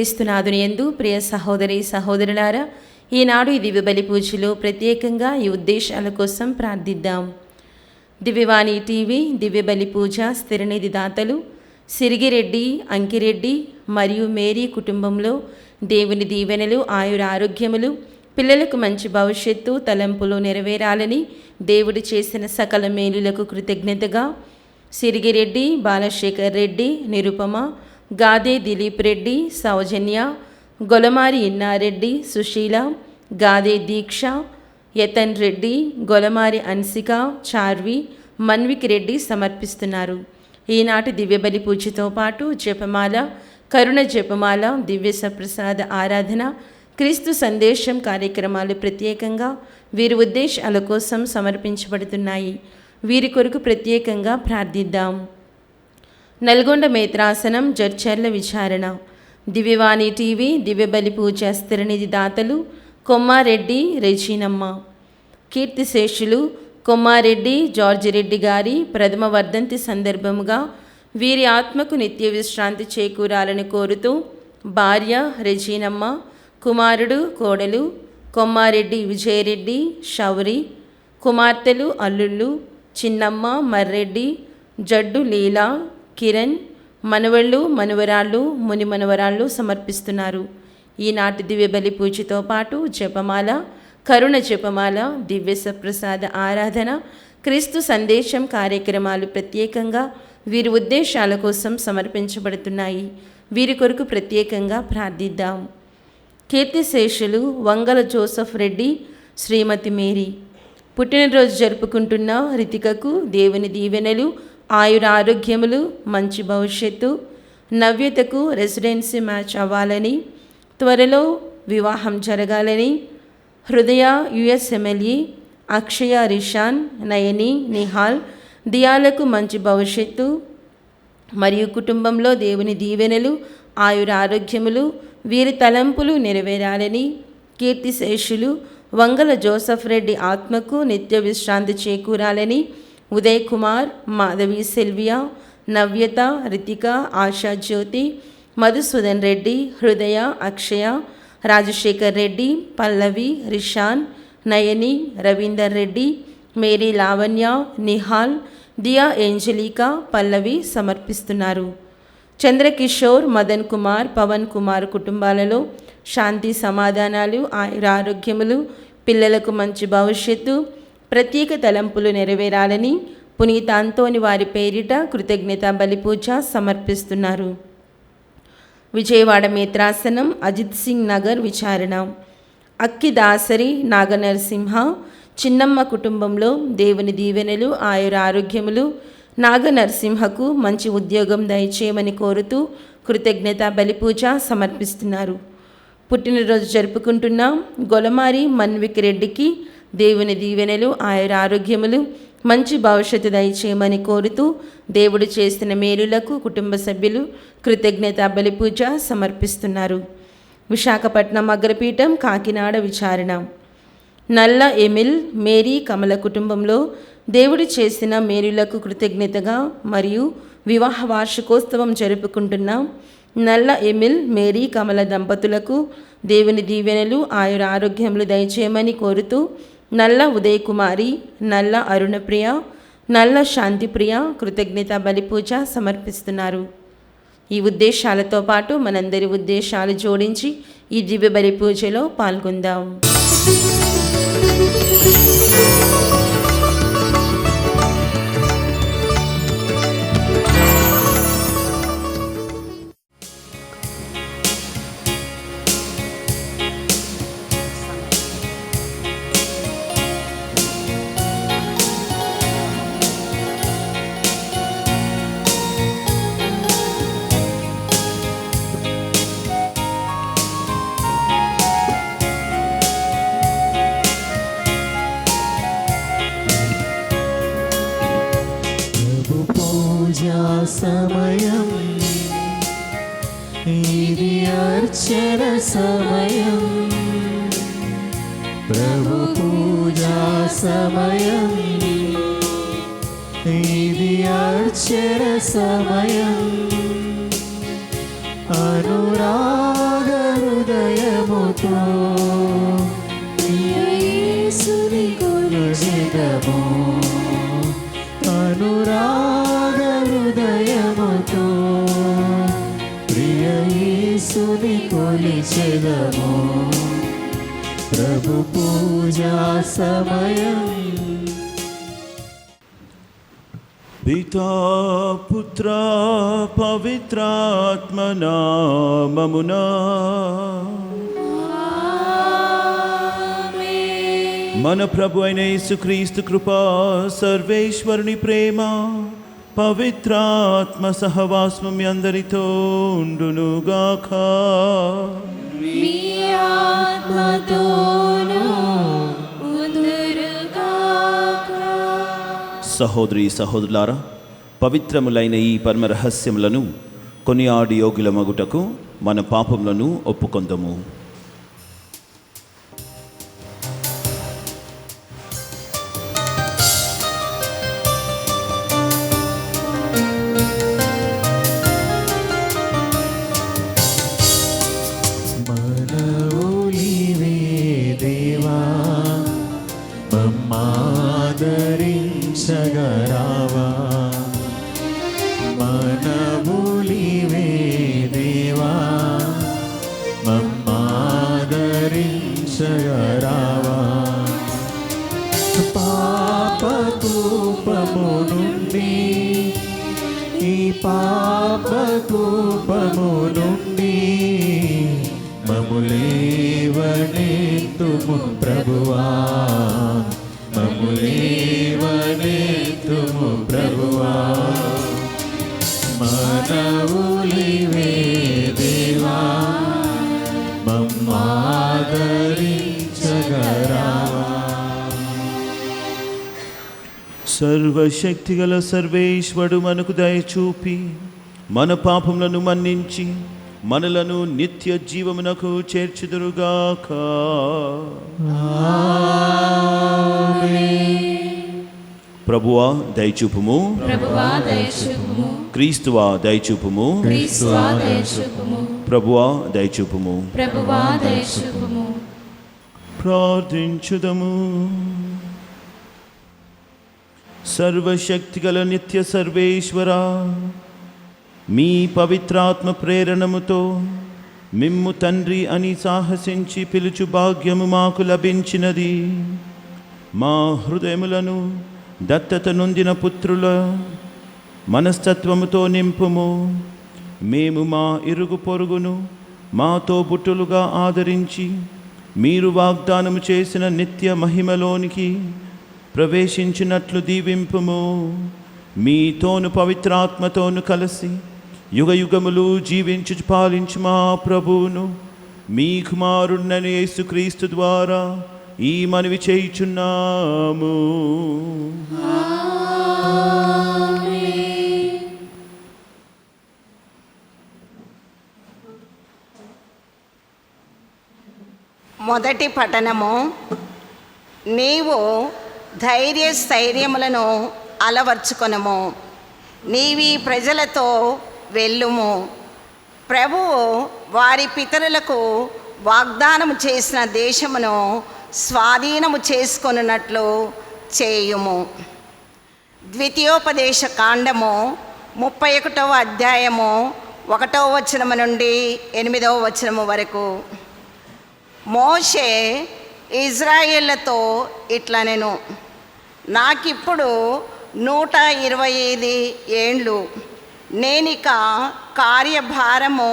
క్రీస్తునాథుని యందు ప్రియ సహోదరి సహోదరులారా, ఈనాడు ఈ దివ్య బలి పూజలో ప్రత్యేకంగా ఈ ఉద్దేశాల కోసం ప్రార్థిద్దాం. దివ్యవాణి టీవీ దివ్య బలి పూజ స్థిరనిధి దాతలు సిరిగిరెడ్డి, అంకిరెడ్డి మరియు మేరీ కుటుంబంలో దేవుని దీవెనలు, ఆయుర ఆరోగ్యములు, పిల్లలకు మంచి భవిష్యత్తు తలంపులు నెరవేరాలని దేవుడు చేసిన సకల మేలులకు కృతజ్ఞతగా సిరిగిరెడ్డి, బాలశేఖర్ రెడ్డి, నిరుపమ, గాదే దిలీప్ రెడ్డి, సౌజన్య, గొలమారి ఇన్నారెడ్డి, సుశీల, గాదే దీక్ష, యతన్ రెడ్డి, గొలమారి అన్సిక, చార్వి, మన్విక్ రెడ్డి సమర్పిస్తున్నారు. ఈనాటి దివ్యబలి పూజతో పాటు జపమాల, కరుణ జపమాల, దివ్య సప్రసాద ఆరాధన, క్రీస్తు సందేశం కార్యక్రమాలు ప్రత్యేకంగా వీరి ఉద్దేశాల కోసం సమర్పించబడుతున్నాయి. వీరి కొరకు ప్రత్యేకంగా ప్రార్థిద్దాం. నల్గొండ మేత్రాసనం జడ్చర్ల విచారణ. దివ్యవాణి టీవీ దివ్యబలి పూజ స్థిరనిధి దాతలు కొమ్మారెడ్డి రెజీనమ్మ. కీర్తిశేషులు కొమ్మారెడ్డి జార్జిరెడ్డి గారి ప్రథమ వర్ధంతి సందర్భముగా వీరి ఆత్మకు నిత్య విశ్రాంతి చేకూరాలని కోరుతూ భార్య రెజీనమ్మ, కుమారుడు కోడలు కొమ్మారెడ్డి విజయరెడ్డి, శౌరి, కుమార్తెలు అల్లుళ్ళు చిన్నమ్మ, మర్రెడ్డి, జడ్డు లీలా, కిరణ్, మనవళ్ళు మనవరాళ్ళు ముని మనవరాళ్ళు సమర్పిస్తున్నారు. ఈనాటి దివ్య బలి పూజతో పాటు జపమాల, కరుణ జపమాల, దివ్య సప్రసాద ఆరాధన, క్రీస్తు సందేశం కార్యక్రమాలు ప్రత్యేకంగా వీరి ఉద్దేశాల కోసం సమర్పించబడుతున్నాయి. వీరి కొరకు ప్రత్యేకంగా ప్రార్థిద్దాం. కీర్తిశేషులు వంగల జోసఫ్ రెడ్డి, శ్రీమతి మేరీ. పుట్టినరోజు జరుపుకుంటున్న రితికకు దేవుని దీవెనలు, ఆయుర ఆరోగ్యములు, మంచి భవిష్యత్తు, నవ్యతకు రెసిడెన్సీ మ్యాచ్ అవ్వాలని, త్వరలో వివాహం జరగాలని, హృదయ యుఎస్ ఎమ్మెల్యే, అక్షయ రిషాన్, నయని, నిహాల్, దియాలకు మంచి భవిష్యత్తు మరియు కుటుంబంలో దేవుని దీవెనలు, ఆయుర ఆరోగ్యములు, వీరి తలంపులు నెరవేరాలని, కీర్తిశేషులు వంగల జోసఫ్ రెడ్డి ఆత్మకు నిత్య విశ్రాంతి చేకూరాలని, ఉదయ్ కుమార్, మాధవి సెల్వియా, నవ్యత, రితిక, ఆశా జ్యోతి, మధుసూదన్ రెడ్డి, హృదయ, అక్షయ, రాజశేఖర్ రెడ్డి, పల్లవి, రిషాన్, నయని, రవీందర్ రెడ్డి, మేరీ లావణ్య, నిహాల్, దియా ఏంజలికా, పల్లవి సమర్పిస్తున్నారు. చంద్రకిషోర్, మదన్ కుమార్, పవన్ కుమార్ కుటుంబాలలో శాంతి సమాధానాలు, ఆయుర ఆరోగ్యములు, పిల్లలకు మంచి భవిష్యత్తు, ప్రత్యేక తలంపులు నెరవేరాలని పునీత అంతోని వారి పేరిట కృతజ్ఞత బలి పూజ సమర్పిస్తున్నారు. విజయవాడ మేత్రాసనం అజిత్ సింగ్ నగర్ విచారణ. అక్కి దాసరి నాగనరసింహ, చిన్నమ్మ కుటుంబంలో దేవుని దీవెనలు, ఆయుర ఆరోగ్యములు, నాగనరసింహకు మంచి ఉద్యోగం దయచేయమని కోరుతూ కృతజ్ఞత బలి పూజ సమర్పిస్తున్నారు. పుట్టినరోజు జరుపుకుంటున్న గొలమారి మన్విక్ రెడ్డికి దేవుని దీవెనలు, ఆయుర ఆరోగ్యములు, మంచి భవిష్యత్తు దయచేయమని కోరుతూ దేవుడు చేసిన మేలులకు కుటుంబ సభ్యులు కృతజ్ఞత బలి పూజ సమర్పిస్తున్నారు. విశాఖపట్నం అగ్రపీఠం కాకినాడ విచారణ. నల్ల ఎమిల్, మేరీ కమల కుటుంబంలో దేవుడు చేసిన మేలులకు కృతజ్ఞతగా మరియు వివాహ వార్షికోత్సవం జరుపుకుంటున్న నల్ల ఎమిల్, మేరీ కమల దంపతులకు దేవుని దీవెనలు, ఆయుర ఆరోగ్యములు దయచేయమని కోరుతూ నల్ల ఉదయ్ కుమారి, నల్ల అరుణప్రియ, నల్ల శాంతిప్రియ కృతజ్ఞత బలి పూజ సమర్పిస్తున్నారు. ఈ ఉద్దేశాలతో పాటు మనందరి ఉద్దేశాలు జోడించి ఈ దివ్య బలి పూజలో పాల్గొందాం. సమయం ఇది అర్చన సమయం, ప్రభు పూజా సమయం ఇది అర్చన సమయం, అనురాగ హృదయముతో ప్రియ యేసుని కొలిచెదము. అనురాగ హృదయముతో ప్రియ యేసుని కొలిచెదము. ప్రభు పూజా సమయం. పితా పుత్ర పవిత్రాత్మ నామమునా మన ప్రభు అయిన యేసుక్రీస్తు కృపా, సర్వేశ్వరుని ప్రేమ, పవిత్రాత్మ సహవాసం మీ అందరితో ఉండునుగాక. మీ ఆత్మతోనూ ఉందురుగాక. సహోదరి సహోదరులారా, పవిత్రములైన ఈ పరమ రహస్యములను కొనియాడి యోగుల మగుటకు మన పాపములను ఒప్పుకొందము. మనవులివే దేవా, మమ్మాదరించగరావా. మనవులివే దేవా, మమ్మాదరించగరావా. పాపకూపము నుండి, ఈ పాపకూపము నుండి మమ్ములేవనెత్తుము ప్రభువా, మమ్ములేవనెత్తుము ప్రభువా. మనవులివే దేవా, మమ్మాదరించగరావా. సర్వశక్తిగల సర్వేశ్వరుడు మనకు దయచూపి మన పాపములను మన్నించి మనలను నిత్య జీవమునకు చేర్చుదురుగాక. ప్రభువా దయచూపుము, ప్రభువా దయచూపుము, క్రీస్తువా దయచూపుము, క్రీస్తువా దయచూపుము, ప్రభువా దయచూపుము. ప్రభువా దయచూపుము. ప్రార్థించుదము. సర్వశక్తిగల నిత్య సర్వేశ్వరా, మీ పవిత్రాత్మ ప్రేరణముతో మిమ్ము తండ్రి అని సాహసించి పిలుచు భాగ్యము మాకు లభించినది. మా హృదయములను దత్తత నొందిన పుత్రుల మనస్తత్వముతో నింపుము. మేము మా ఇరుగు పొరుగును మాతో బుట్టులుగా ఆదరించి మీరు వాగ్దానము చేసిన నిత్య మహిమలోనికి ప్రవేశించినట్లు దీవింపుము. మీతోను పవిత్రాత్మతోను కలిసి యుగయుగములు జీవించు పాలించు మా ప్రభువును, మీ కుమారుడైన యేసుక్రీస్తు ద్వారా ఈ మనవి చేయుచున్నాము. మొదటి పఠనము. నీవు ధైర్యస్థైర్యములను అలవర్చుకొనుము, నీవీ ప్రజలతో వెళ్ళుము. ప్రభువు వారి పితరులకు వాగ్దానము చేసిన దేశమును స్వాధీనము చేసుకొనున్నట్లు చేయుము. ద్వితీయోపదేశ కాండము 31వ అధ్యాయము 1వ వచనము నుండి 8వ వచనము వరకు. మోషే ఇజ్రాయేళ్లతో ఇట్లనెను, నాకిప్పుడు 125 ఏండ్లు, నేనిక కార్యభారము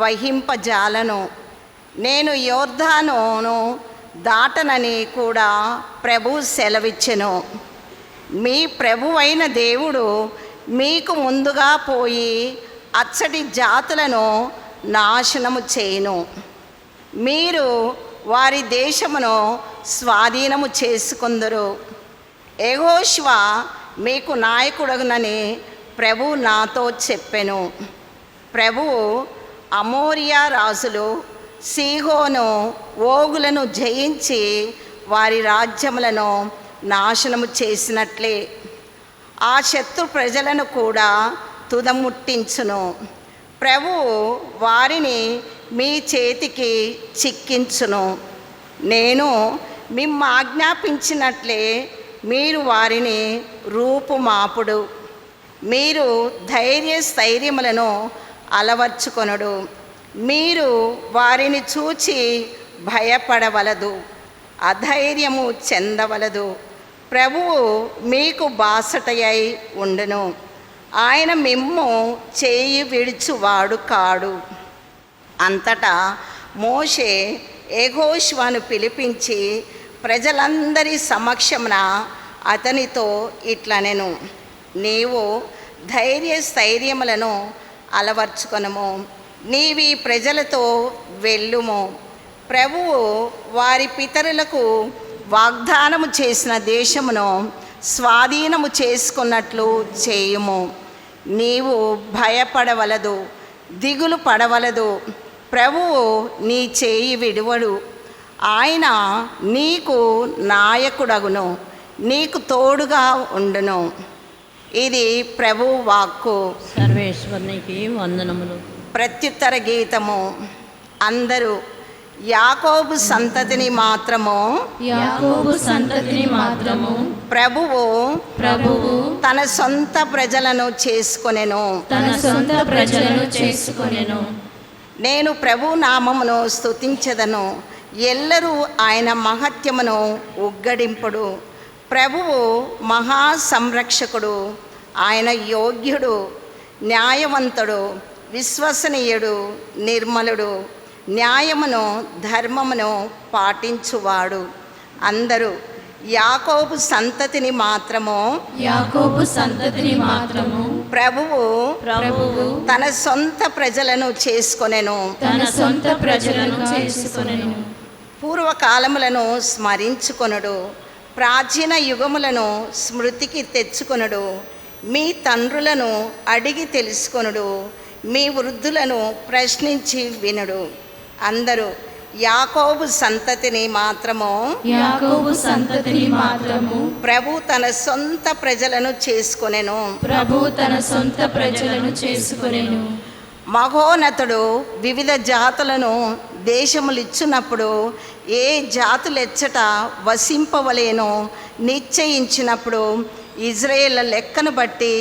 వహింపజాలను. నేను యోర్దానును దాటనని కూడా ప్రభు సెలవిచ్చెను. మీ ప్రభువైన దేవుడు మీకు ముందుగా పోయి అచ్చటి జాతులను నాశనము చేయును. మీరు వారి దేశమును స్వాధీనము చేసుకొందురు. యెహోషువ మీకు నాయకుడగునని ప్రభు నాతో చెప్పెను. ప్రభువు అమోరియా రాజులు సీహోను ఓగులను జయించి వారి రాజ్యములను నాశనము చేసినట్లే ఆ శత్రు ప్రజలను కూడా తుదముట్టించును. ప్రభువు వారిని మీ చేతికి చిక్కించును. నేను మిమ్ము ఆజ్ఞాపించినట్లే మీరు వారిని రూపుమాపుడు. మీరు ధైర్యస్థైర్యములను అలవర్చుకొనుడు. మీరు వారిని చూచి భయపడవలదు, అధైర్యము చెందవలదు. ప్రభువు మీకు బాసటయై ఉండును. ఆయన మిమ్ము చేయి విడుచువాడు కాడు. అంతటా మోషే యెహోషువను పిలిపించి ప్రజలందరి సమక్షమున అతనితో ఇట్లనెను, నీవు ధైర్యస్థైర్యములను అలవర్చుకొనుము. నీవి ప్రజలతో వెళ్ళుము. ప్రభువు వారి పితరులకు వాగ్దానము చేసిన దేశమును స్వాధీనము చేసుకున్నట్లు చేయుము. నీవు భయపడవలదు, దిగులు పడవలదు. ప్రభువు నీ చేయి విడువడు. ఆయన నీకు నాయకుడగును, నీకు తోడుగా ఉండును. ఇది ప్రభువు వాక్కు. సర్వేశ్వరునికి వందనములు. ప్రత్యుత్తర గీతము. అందరూ యాకోబు సంతతిని మాత్రము, యాకోబు సంతతిని మాత్రము ప్రభువు తన సొంత ప్రజలను చేసుకొనెను. తన సొంత ప్రజలను చేసుకొనెను. నేను ప్రభు నామమును స్తుతించెదను. ఎల్లరూ ఆయన మహత్యమును ఉగ్గడింపుడు. ప్రభువు మహా సంరక్షకుడు. ఆయన యోగ్యుడు, న్యాయవంతుడు, విశ్వసనీయుడు, నిర్మలుడు, న్యాయమును ధర్మమును పాటించువాడు. అందరూ యాకోబు సంతతిని మాత్రము, యాకోబు సంతతిని మాత్రము ప్రభువు తన సొంత ప్రజలను చేసుకొనెను. తన సొంత ప్రజలను చేసుకొనెను. పూర్వకాలములను స్మరించుకొనుడు, ప్రాచీన యుగములను స్మృతికి తెచ్చుకొనుడు. మీ తండ్రులను అడిగి తెలుసుకొనుడు, మీ వృద్ధులను ప్రశ్నించి వినుడు. అందరూ యాకోబు సంతతిని మాత్రము, యాకోబు సంతతిని మాత్రము ప్రభు తన సొంత ప్రజలను చేసుకొనెను. ప్రభు తన సొంత ప్రజలను చేసుకొనెను. మహోన్నతుడు వివిధ జాతులను దేశములిచ్చున్నప్పుడు ఏ జాతులెచ్చట వసింపవలేనో నిశ్చయించినప్పుడు ఇజ్రాయేల్ లెక్కను బట్టి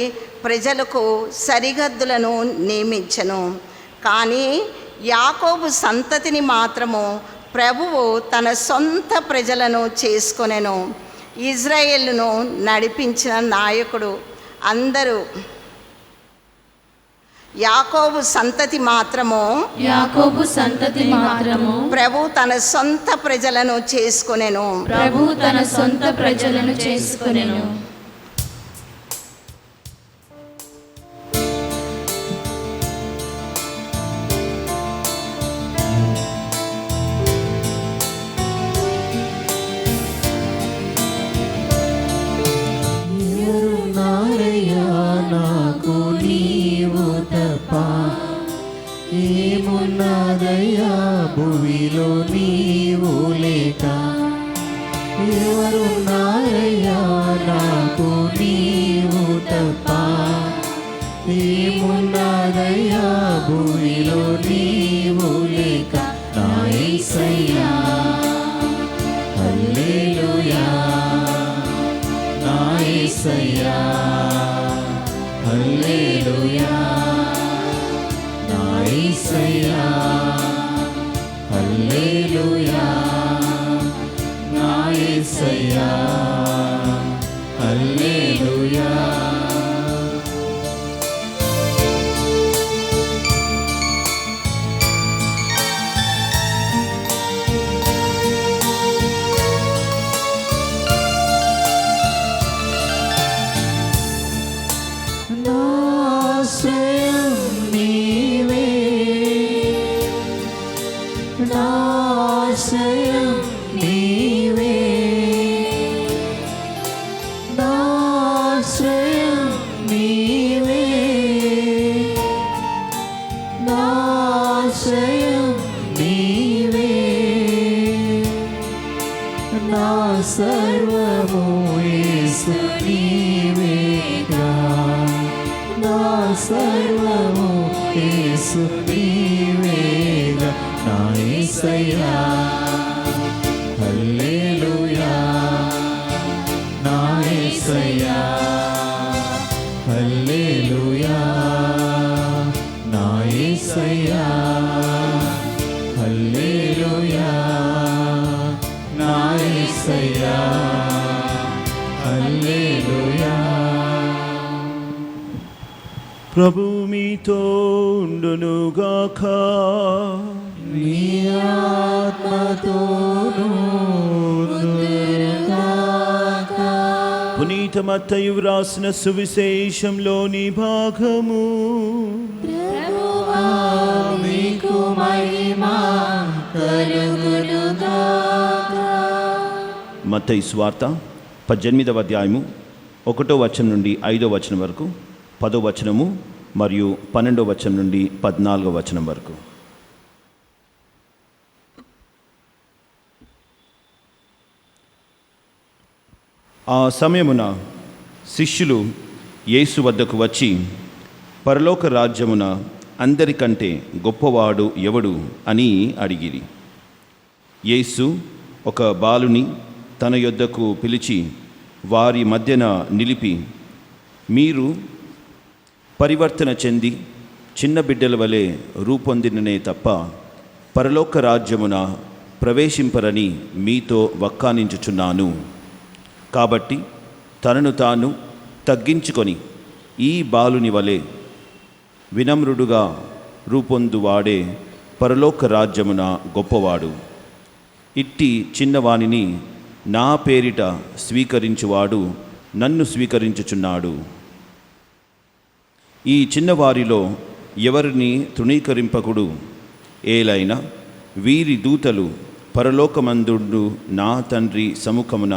ప్రజలకు సరిహద్దులను నియమించెను. కానీ యాకోబు సంతతిని మాత్రము ప్రభువు తన సొంత ప్రజలను చేసుకొనెను. ఇజ్రాయేలును నడిపించిన నాయకుడు. అందరూ యాకోబు సంతతి మాత్రము, యాకోబు సంతతిని మాత్రము ప్రభు తన సొంత ప్రజలను చేసుకొనెను. ప్రభు తన సొంత ప్రజలను చేసుకొనెను. నాకు నీవు తప్ప ఏమున్నదయ్యా భువిలో నీవు లేక. ఎవరున్నారయ్యా నాకు నీవు తప్ప ఏమున్నదయ్యా భువిలో నీవు లేక. నా యేసయ్యా హల్లెలూయా, నా యేసయ్యా హల్లెలూయా, నా యేసయ్యా హల్లెలూయా, నా యేసయ్యా హల్లెలూయా. నాశ్రయం నీవే, నాశ్రయం నీవే, నాశ్రయం నీవే, నాశ్రయం నీవే, నా సర్వము యేసు నీవేగా, నా సర్వము యేసు నీవేగా. యేసయ్యా హల్లెలూయా నా యేసయ్యా హల్లెలూయా నా యేసయ్యా హల్లెలూయా నా యేసయ్యా హల్లెలూయా. ప్రభు మీతో ఉండునుగాక. నీ ఆత్మతోనూ ఉండునుగాక. పునీత మత్తయి వ్రాసిన సువిశేషంలోని భాగము. ప్రభువా మీకు మహిమ కలుగునుగాక. మత్తయి సువార్త 18వ అధ్యాయము 1వ వచనం నుండి 5వ వచనం వరకు, 10వ వచనము మరియు 12వ వచనం నుండి 14వ వచనం వరకు. ఆ సమయమున శిష్యులు యేసు వద్దకు వచ్చి, పరలోక రాజ్యమున అందరికంటే గొప్పవాడు ఎవడు అని అడిగిరి. యేసు ఒక బాలుని తన యొద్దకు పిలిచి వారి మధ్యన నిలిపి, మీరు పరివర్తన చెంది చిన్న బిడ్డల వలె రూపొందిననే తప్ప పరలోక రాజ్యమున ప్రవేశింపరని మీతో వక్కానించుచున్నాను. కాబట్టి తనను తాను తగ్గించుకొని ఈ బాలుని వలె వినమ్రుడుగా రూపొందువాడే పరలోక రాజ్యమున గొప్పవాడు. ఇట్టి చిన్నవానిని నా పేరిట స్వీకరించువాడు నన్ను స్వీకరించుచున్నాడు. ఈ చిన్నవారిలో ఎవరిని తృణీకరింపకుడు. ఏలైనా వీరి దూతలు పరలోకమందుండు నా తండ్రి సముఖమున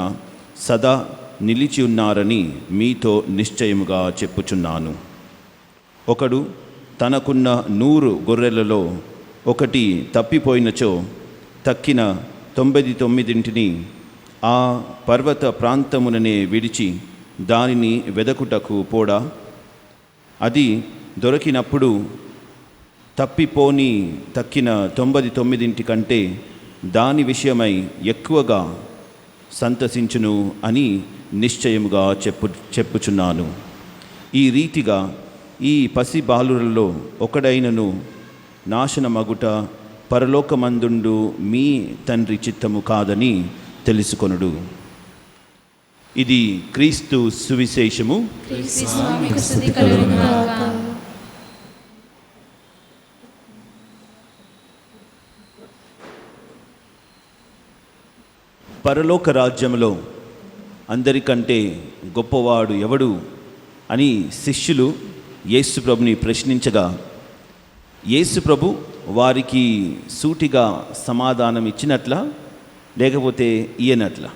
సదా నిలిచి ఉన్నారని మీతో నిశ్చయముగా చెప్పుచున్నాను. ఒకడు తనకున్న 100 గొర్రెలలో ఒకటి తప్పిపోయినచో తక్కిన 99 ఆ పర్వత ప్రాంతముననే విడిచి దానిని వెదకుటకు పోడా? అది దొరికినప్పుడు తప్పిపోని తక్కిన 99 కంటే దాని విషయమై ఎక్కువగా సంతసించును అని నిశ్చయముగా చెప్పుచున్నాను. ఈ రీతిగా ఈ పసి బాలులలో ఒకడైనను నాశనమగుట పరలోకమందుండు మీ తండ్రి చిత్తము కాదని తెలుసుకొనుడు. ఇది క్రీస్తు సువిశేషము. క్రీస్తునికి స్తుతి కలుగునుగాక. పరలోక రాజ్యములో అందరికంటే గొప్పవాడు ఎవడు అని శిష్యులు యేసుప్రభుని ప్రశ్నించగా యేసుప్రభు వారికి సూటిగా సమాధానం ఇచ్చినట్లా లేకపోతే ఇయ్యనట్లా?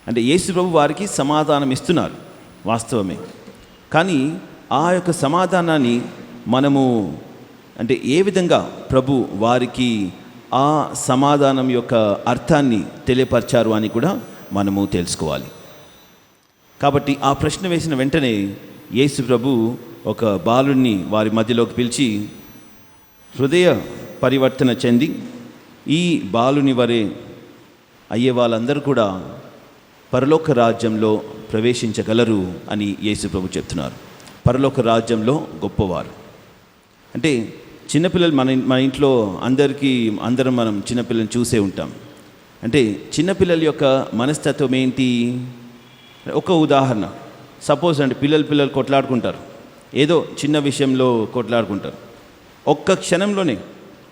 అంటే యేసుప్రభు వారికి సమాధానం ఇస్తున్నారు, వాస్తవమే. కానీ ఆ యొక్క సమాధానాన్ని మనము అంటే ఏ విధంగా ప్రభు వారికి ఆ సమాధానం యొక్క అర్థాన్ని తెలియపరిచారు అని కూడా మనము తెలుసుకోవాలి. కాబట్టి ఆ ప్రశ్న వేసిన వెంటనే యేసు ప్రభు ఒక బాలుని వారి మధ్యలోకి పిలిచి, హృదయ పరివర్తన చెంది ఈ బాలుని వరే అయ్యే వాళ్ళందరూ కూడా పరలోక రాజ్యంలో ప్రవేశించగలరు అని యేసు ప్రభు చెప్తున్నారు. పరలోక రాజ్యంలో గొప్పవారు అంటే చిన్నపిల్లలు. మన ఇంట్లో అందరం మనం చిన్నపిల్లల్ని చూసే ఉంటాం. అంటే చిన్నపిల్లల యొక్క మనస్తత్వం ఏంటి? ఒక ఉదాహరణ, సపోజ్ అంటే పిల్లలు కొట్లాడుకుంటారు, ఏదో చిన్న విషయంలో కొట్లాడుకుంటారు. ఒక్క క్షణంలోనే,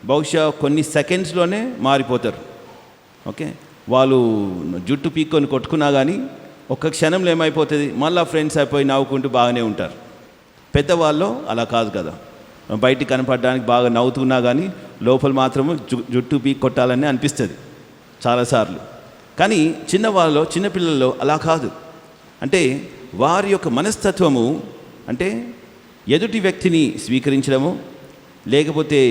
బహుశా కొన్ని సెకండ్స్లోనే మారిపోతారు. ఓకే, వాళ్ళు జుట్టు పీక్కొని కొట్టుకున్నా కానీ ఒక్క క్షణంలో ఏమైపోతుంది, మళ్ళీ ఫ్రెండ్స్ అయిపోయి నవ్వుకుంటూ బాగానే ఉంటారు. పెద్దవాళ్ళు అలా కాదు కదా, బయటికి కనపడడానికి బాగా నవ్వుతున్నా కానీ లోపల మాత్రము జుట్టు పీక్ కొట్టాలని అనిపిస్తుంది చాలాసార్లు. కానీ చిన్నపిల్లల్లో అలా కాదు. అంటే వారి యొక్క మనస్తత్వము అంటే ఎదుటి వ్యక్తిని స్వీకరించడము, లేకపోతే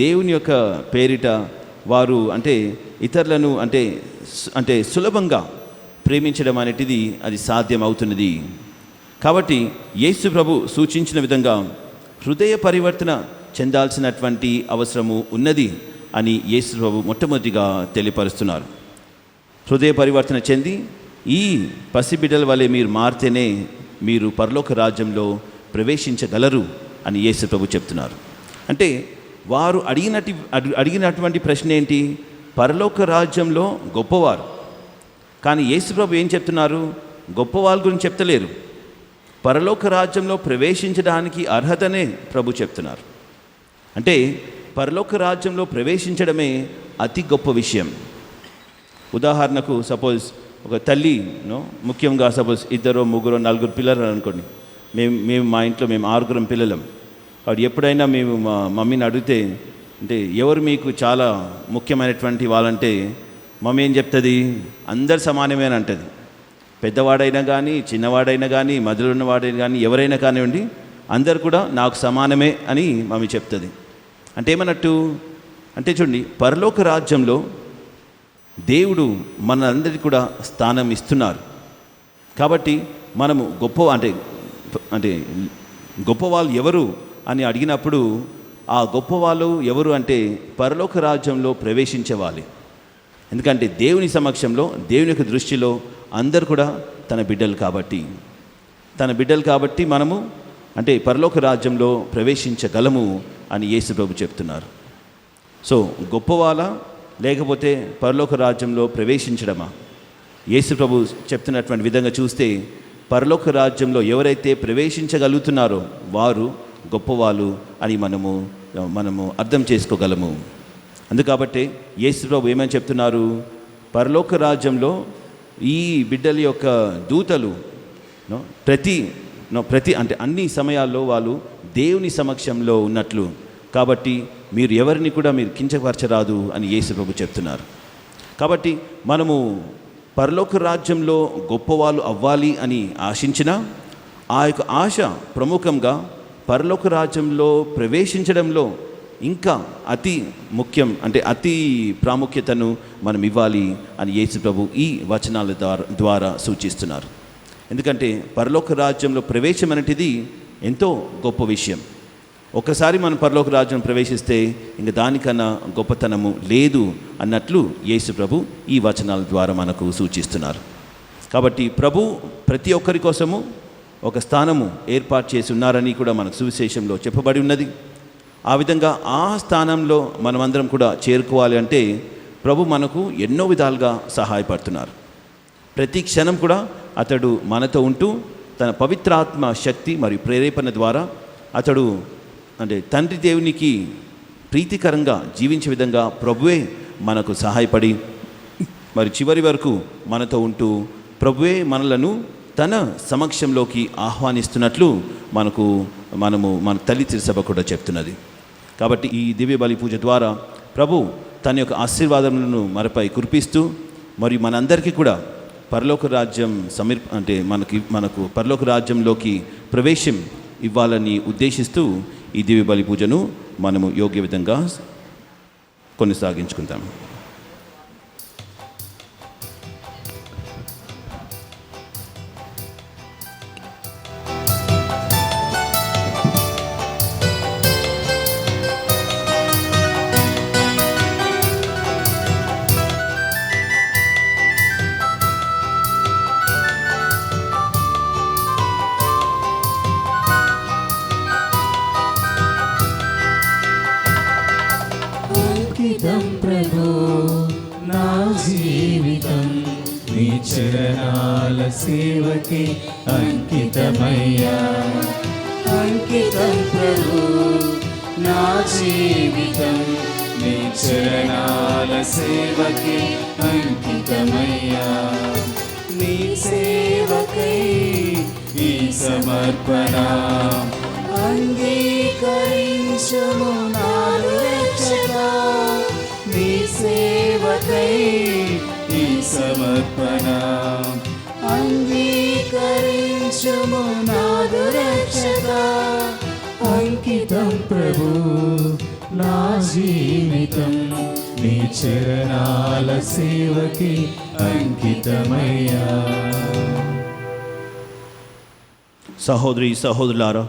దేవుని యొక్క పేరిట వారు అంటే ఇతరులను అంటే సులభంగా ప్రేమించడం అనేటిది అది సాధ్యం అవుతున్నది. కాబట్టి యేసు ప్రభు సూచించిన విధంగా హృదయ పరివర్తన చెందాల్సినటువంటి అవసరము ఉన్నది అని యేసు ప్రభు మొట్టమొదటిగా తెలియపరుస్తున్నారు. హృదయ పరివర్తన చెంది ఈ పసిబిడ్డల వలె మీరు మారితేనే మీరు పరలోక రాజ్యంలో ప్రవేశించగలరు అని యేసు ప్రభు చెప్తున్నారు. అంటే వారు అడిగినటువంటి ప్రశ్న ఏంటి? పరలోక రాజ్యంలో గొప్పవారు. కానీ యేసు ప్రభు ఏం చెప్తున్నారు? గొప్పవాళ్ళ గురించి చెప్తలేరు. పరలోక రాజ్యంలో ప్రవేశించడానికి అర్హతనే ప్రభు చెప్తున్నారు. అంటే పరలోక రాజ్యంలో ప్రవేశించడమే అతి గొప్ప విషయం. ఉదాహరణకు సపోజ్ ఒక తల్లి ముఖ్యంగా సపోజ్ 2, 3, 4 పిల్లలు అనుకోండి. మేము మా ఇంట్లో 6 పిల్లలం. వాడు ఎప్పుడైనా మేము మా మమ్మీని అడిగితే, అంటే ఎవరు మీకు చాలా ముఖ్యమైనటువంటి వాళ్ళంటే మమ్మీ ఏం చెప్తుంది? అందరు సమానమే అని అంటుంది. పెద్దవాడైనా కానీ, చిన్నవాడైనా కానీ, మధ్యలో ఉన్నవాడైనా కానీ, ఎవరైనా కానివ్వండి, అందరు కూడా నాకు సమానమే అని మమ్మీ చెప్తుంది. అంటే ఏమన్నట్టు? అంటే చూడండి, పరలోక రాజ్యంలో దేవుడు మనందరికీ కూడా స్థానం ఇస్తున్నారు. కాబట్టి మనము అంటే గొప్పవాళ్ళు ఎవరు అని అడిగినప్పుడు ఆ గొప్పవాళ్ళు ఎవరు అంటే పరలోక రాజ్యంలో ప్రవేశించేవాలి. ఎందుకంటే దేవుని సమక్షంలో, దేవుని యొక్క దృష్టిలో అందరు కూడా తన బిడ్డలు కాబట్టి మనము అంటే పరలోక రాజ్యంలో ప్రవేశించగలము అని యేసు ప్రభు చెప్తున్నారు. సో గొప్పవాళ్ళ లేకపోతే పరలోక రాజ్యంలో ప్రవేశించడమా? యేసు ప్రభు చెప్తున్నటువంటి విధంగా చూస్తే పరలోక రాజ్యంలో ఎవరైతే ప్రవేశించగలుగుతున్నారో వారు గొప్పవాళ్ళు అని మనము అర్థం చేసుకోగలము. అందుకాబట్టి యేసు ప్రభు ఏమని చెప్తున్నారు? పరలోక రాజ్యంలో ఈ బిడ్డల యొక్క దూతలు ప్రతి అంటే అన్ని సమయాల్లో వాళ్ళు దేవుని సమక్షంలో ఉన్నట్లు, కాబట్టి మీరు ఎవరిని కూడా మీరు కించపరచరాదు అని యేసు ప్రభు చెప్తున్నారు. కాబట్టి మనము పరలోక రాజ్యంలో గొప్పవాళ్ళు అవ్వాలి అని ఆశించినా ఆ యొక్క ఆశ ప్రముఖంగా పరలోక రాజ్యంలో ప్రవేశించడంలో ఇంకా అతి ముఖ్యం, అంటే అతి ప్రాముఖ్యతను మనం ఇవ్వాలి అని యేసు ప్రభు ఈ వచనాల ద్వారా సూచిస్తున్నారు. ఎందుకంటే పరలోక రాజ్యంలో ప్రవేశం అనేటిది ఎంతో గొప్ప విషయం. ఒకసారి మనం పరలోక రాజ్యం ప్రవేశిస్తే ఇంక దానికన్నా గొప్పతనము లేదు అన్నట్లు యేసు ప్రభు ఈ వచనాల ద్వారా మనకు సూచిస్తున్నారు. కాబట్టి ప్రభు ప్రతి ఒక్కరి కోసము ఒక స్థానము ఏర్పాటు చేసి ఉన్నారని కూడా మనకు సువిశేషంలో చెప్పబడి ఉన్నది. ఆ విధంగా ఆ స్థానంలో మనమందరం కూడా చేరుకోవాలి అంటే ప్రభు మనకు ఎన్నో విధాలుగా సహాయపడుతున్నారు. ప్రతి క్షణం కూడా అతడు మనతో ఉంటూ తన పవిత్రాత్మ శక్తి మరియు ప్రేరేపణ ద్వారా అతడు అంటే తండ్రి దేవునికి ప్రీతికరంగా జీవించే విధంగా ప్రభువే మనకు సహాయపడి మరి చివరి వరకు మనతో ఉంటూ ప్రభువే మనలను తన సమక్షంలోకి ఆహ్వానిస్తున్నట్లు మన తల్లి తిరుసభ కూడా చెప్తున్నది. కాబట్టి ఈ దివ్య బలి పూజ ద్వారా ప్రభు తన యొక్క ఆశీర్వాదములను మనపై కురిపిస్తూ మరియు మనందరికీ కూడా పరలోక రాజ్యం అంటే మనకు పరలోక రాజ్యంలోకి ప్రవేశం ఇవ్వాలని ఉద్దేశిస్తూ ఈ దివ్య బలి పూజను మనము యోగ్య విధంగా కొనసాగించుకుంటాం. ప్రభు నా జీవితం నీ చరణాల సేవకి అంకితమయ్యా. అంకితం ప్రభు నా జీవితం నీ చరణాల సేవకి అంకితమయ్యా. నీ సేవకై ఈ సమర్పణ అంగీకరించుము నాడు రక్షకా. నీ సేవకై ఈ సమర్పణ అంగీకరించుము నాడు రక్షకా. అంకితం ప్రభు నా జీవితం నీ చరణాల సేవకి అంకితమయ్యా. సహోదరి సహోదరులారా,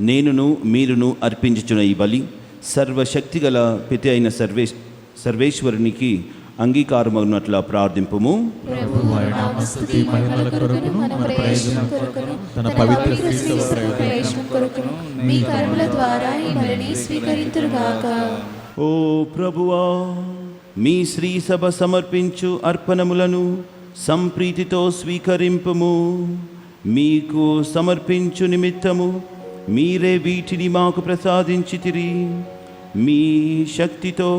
నేనును మీరును అర్పించుచున్న ఈ బలి సర్వశక్తిగల పితి అయిన సర్వేశ్వరునికి అంగీకారమగునట్లా ప్రార్థింపుము. ప్రభువు వారి నామస్తుతి మహిమల కొరకును మన ప్రయోజనం కొరకును తన పవిత్ర క్రీస్తు ప్రయోజనం కొరకును మీ కర్మల ద్వారా ఈ బలిని స్వీకరింతురుగాక. ఓ ప్రభువా, మీ శ్రీ సభ సమర్పించు అర్పణములను సంప్రీతితో స్వీకరింపుము. మీకు సమర్పించు నిమిత్తము మీరే వీటిని మాకు ప్రసాదించితిరి. మీ శక్తితో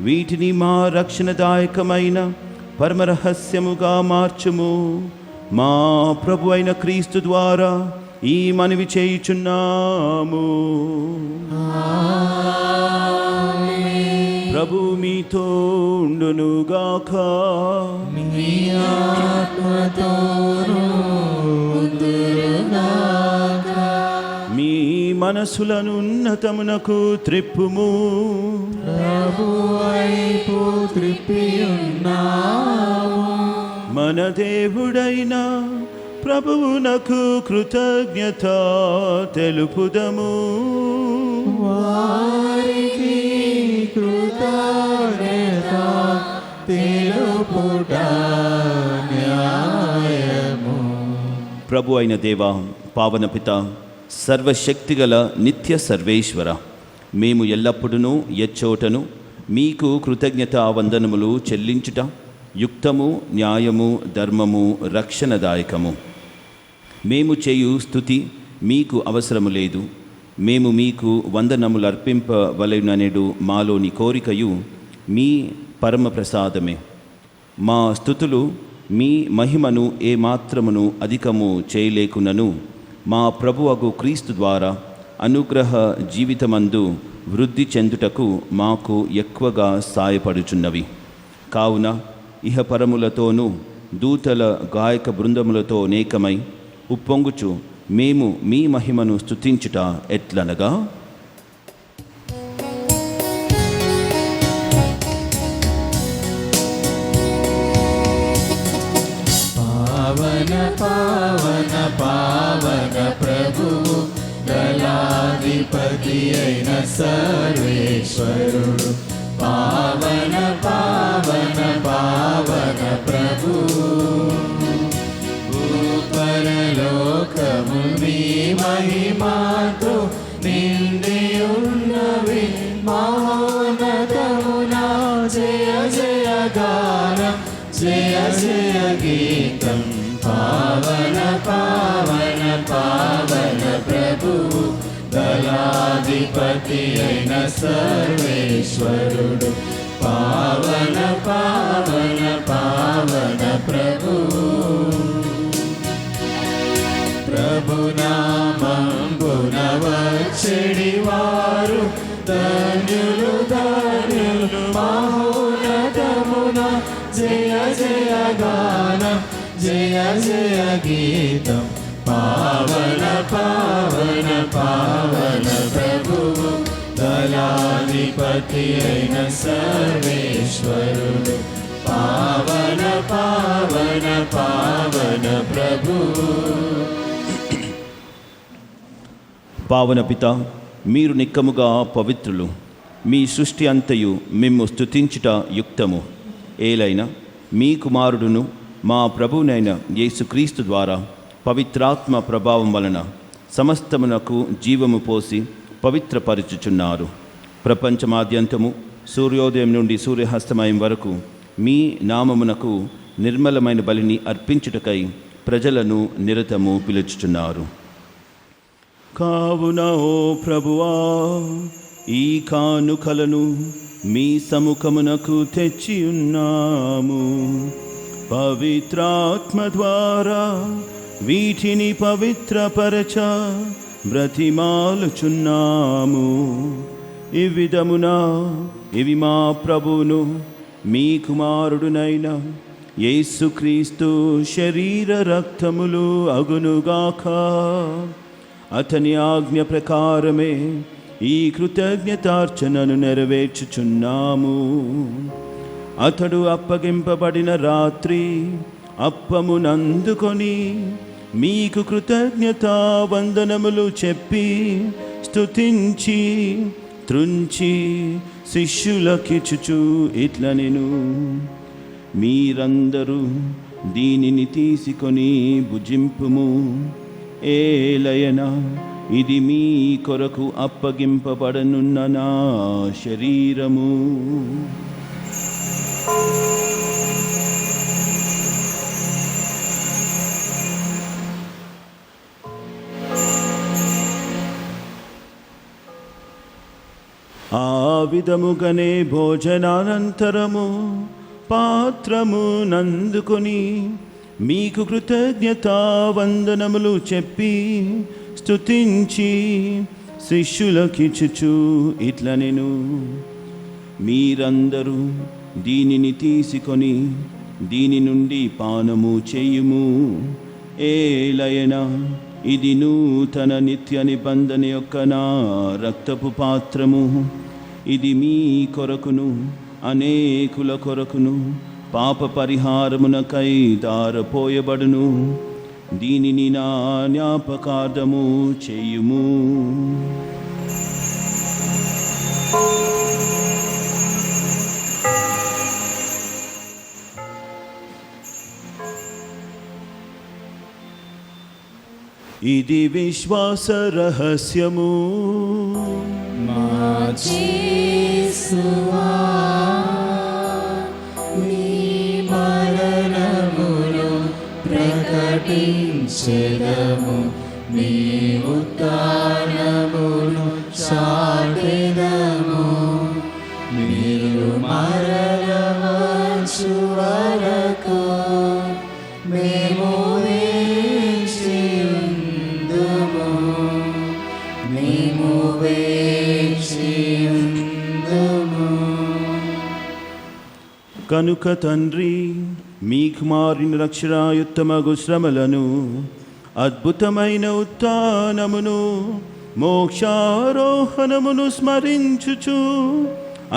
వీటిని మా రక్షణదాయకమైన పరమరహస్యముగా మార్చుము. మా ప్రభు అయిన క్రీస్తు ద్వారా ఈ మనవి చేయుచున్నాము. ప్రభు మీతో ఉండునుగాక. మీ ఆత్మతోనూ ఉండునుగాక. మీ మనసులను ఉన్నతమునకు త్రిప్పుము. ప్రభువైపు త్రిప్పియున్నాము. మన దేవుడైన ప్రభువునకు కృతజ్ఞత తెలుపుదము. వారికి కృతజ్ఞత తెలుపుట న్యాయము. ప్రభు అయిన దేవా, పావన పిత, సర్వశక్తిగల నిత్య సర్వేశ్వర, మేము ఎల్లప్పుడూ ఎచ్చోటను మీకు కృతజ్ఞత వందనములు చెల్లించుట యుక్తము, న్యాయము, ధర్మము, రక్షణదాయకము. మేము స్తుతి మీకు అవసరము లేదు. మేము మీకు వందనములు అర్పింపవలెననేడు మాలోని కోరికయు మీ పరమ ప్రసాదమే. మా స్తుతులు మీ మహిమను ఏమాత్రమును అధికము చేయలేకునను మా ప్రభువగు క్రీస్తు ద్వారా అనుగ్రహ జీవితమందు వృద్ధి చెందుటకు మాకు ఎక్కువగా సాయపడుచున్నవి. కావున ఇహపరములతోనూ దూతల గాయక బృందములతో అనేకమై ఉప్పొంగుచు మేము మీ మహిమను స్తుతించుట ఎట్లనగా, పావన పావన పావన ప్రభువు దళాధిపతి అయిన సర్వేశ్వరుడు. పావన పావన పావన ప్రభువు భూపరలోకము మీ మహిమాతో నిండి ఉన్నవి. మహోన్నతమున జయ జయ గానం, జయ జయ గీతం. పావన పావన పావన ప్రభువు దళాధిపతి అయిన సర్వేశ్వరుడు. పావన పావన పావన ప్రభువు ప్రభునామంబున వచ్చెడి వారు ధన్యులు ధన్యులు. మహోన్నతమున జయ జయ గానం, జయ జయ గీతం. పావన పావన పావన ప్రభువు దళాధిపతి అయిన సర్వేశ్వరుడు. పావన పావన పావన ప్రభువు. పావన పిత, మీరు నిక్కముగా పవిత్రులు. మీ సృష్టి అంతయు మిమ్ము స్తుతించుట యుక్తము. ఏలైనా మీ కుమారుడును మా ప్రభువునైన యేసుక్రీస్తు ద్వారా పవిత్రాత్మ ప్రభావం వలన సమస్తమునకు జీవము పోసి పవిత్రపరచుచున్నారు. ప్రపంచమాద్యంతము సూర్యోదయం నుండి సూర్యాస్తమయం వరకు మీ నామమునకు నిర్మలమైన బలిని అర్పించుటకై ప్రజలను నిరతము పిలుచుచున్నారు. కావున ఓ ప్రభువా, ఈ కానుకలను మీ సముఖమునకు తెచ్చి ఉన్నాము. పవిత్రాత్మ ద్వారా వీటిని పవిత్రపరచ బ్రతిమాలుచున్నాము. ఈ విధమున ఇవి మా ప్రభువును మీ కుమారుడునైన యేసుక్రీస్తు శరీర రక్తములు అగునుగాక. అతని ఆజ్ఞ ప్రకారమే ఈ కృతజ్ఞతార్చనను నెరవేర్చుచున్నాము. అతడు అప్పగింపబడిన రాత్రి అప్పమునందుకొని మీకు కృతజ్ఞతా వందనములు చెప్పి స్తుతించి త్రుంచి శిష్యులకిచ్చుచు ఇట్ల నేను, మీరందరూ దీనిని తీసుకొని భుజింపుము, ఏలయన ఇది మీ కొరకు అప్పగింపబడనున్న నా శరీరము. ఆ విధముగానే భోజనానంతరము పాత్రము నందుకొని మీకు కృతజ్ఞతావందనములు చెప్పి స్తుతించి శిష్యులకిచ్చుచు ఇట్ల నేను, మీరందరూ దీనిని తీసుకొని దీని నుండి పానము చేయుము, ఏలయన ఇది నూతన నిత్య నిబంధన యొక్క నా రక్తపు పాత్రము. ఇది మీ కొరకును అనేకుల కొరకును పాప పరిహారమునకై దారపోయబడును. దీనిని నా జ్ఞాపకార్థము చేయుము. ఇది విశ్వాస రహస్యము. మా యేసువా, నీ మరణమును ప్రకటించెదము, నీ ఉత్థానమును చాటెదము. మీరు మరణవచ్చు వరకు మేము కనుక తండ్రి, మీ కుమారుని రక్షణాయుత్తమగు శ్రమలను, అద్భుతమైన ఉత్థానమును, మోక్షారోహణమును స్మరించుచు